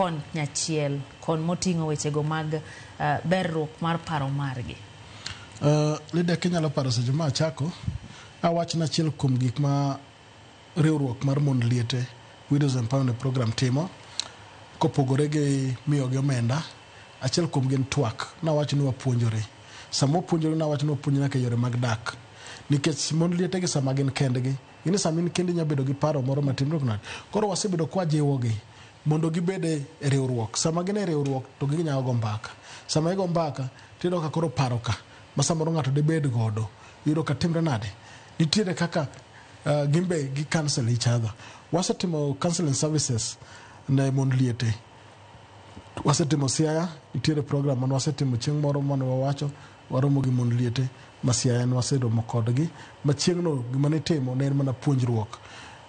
kon nyachiel kon motingo wechego mag berruok mar paro margi. Lida Kenya lo paro seche ma chako awach na achiel kuom gik ma riwruok mar Mond Liete Widows Empowerment Program timo kopogore gi miyo gi omenda. Achiel kuom gin twak na wach ni wapuonjore. Samo puonjore na wach ni wapuonjore ka yore mag dak. Nikech Mond Liete gi sama gin kendgi. Gini sama in kendi nya bedo gi paro moro matin rok na. Koro wasebedo kwa jiwogi mondo gibede e riwruok. Sama gin e riwruok to ginya go mbaka. Sama igo mbaka tido ka koro paro ka. Masamoro ng'ato de bed godo. Yiro ka timre nade. Nitiere kaka gimbe gi cancel each other. Wasetimo counseling services na Mond Liete. Wasetimo Siaya, nitiere program man wasetimo chieng' moro mane wawacho waromo gi Mond Liete ma Siaya en waseromo kodgi ma chieng'no gima ne timo ne en mana puonjruok.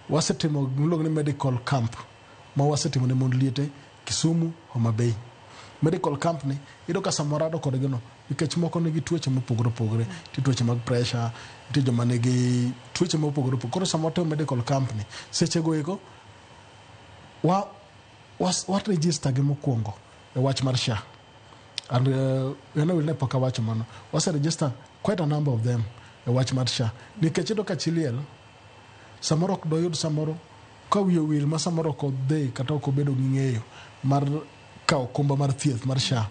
Wasetimo giluongo ni medical camp ma wasetimo ne Mond Liete Kisumu, Homa Bay. Medical camp ni ido ka samorado kodgi no nikech moko nigi tuoche mopogore opogore, tuoche mag pressure, nitie joma nigi tuoche mopogore opogore. Koro samoto medical camp ni seche go eko what register gi mokwongo e wach mar SHA. And will ne poka wacho mano. Was register quite a number of them e wach mar SHA. Nikech ido ka chiliel samoro ok doyud samoro ka wiyo wil ma samoro ko dhi kata ok obedo gi ng'eyo mar ka okumba mar thieth mar SHA.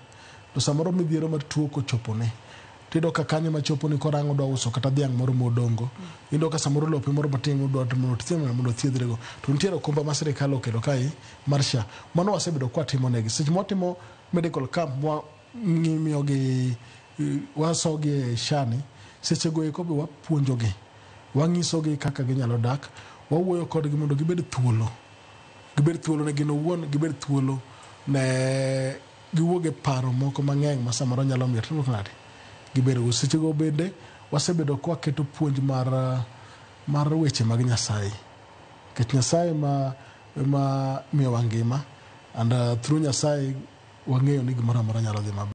To samoro midhiero mar tuo ko chopone. Tido ka kanyo ma chopone korango do uso kata dhiang' moro modongo. Ido ka samoro lope moro matin do mondo thiedhrego. To nitiere okumba ma sirikal okelo kae mar SHA. Mano wasebedo kwa timo negi. Seche motimo medical camp wa ng'imiyo gi wasogi SHA ni. Seche go eko be wapuonjogi. Wang'isogi kaka ginyalo dak. Wawuoyo kodgi mondo gibed thuolo. Gibed thuolo ne gin owuon, gibed thuolo ne giwuoge paro moko mang'eny ma samoro nyalo miyo timo nade. Gibedo seche go bende wasebedo kwa keto puonj mar weche mag Nyasaye. Ket Nyasaye ma miyo wangima and through Nyasaye wang'eyo ni gimoro amora nyalo dhi maber.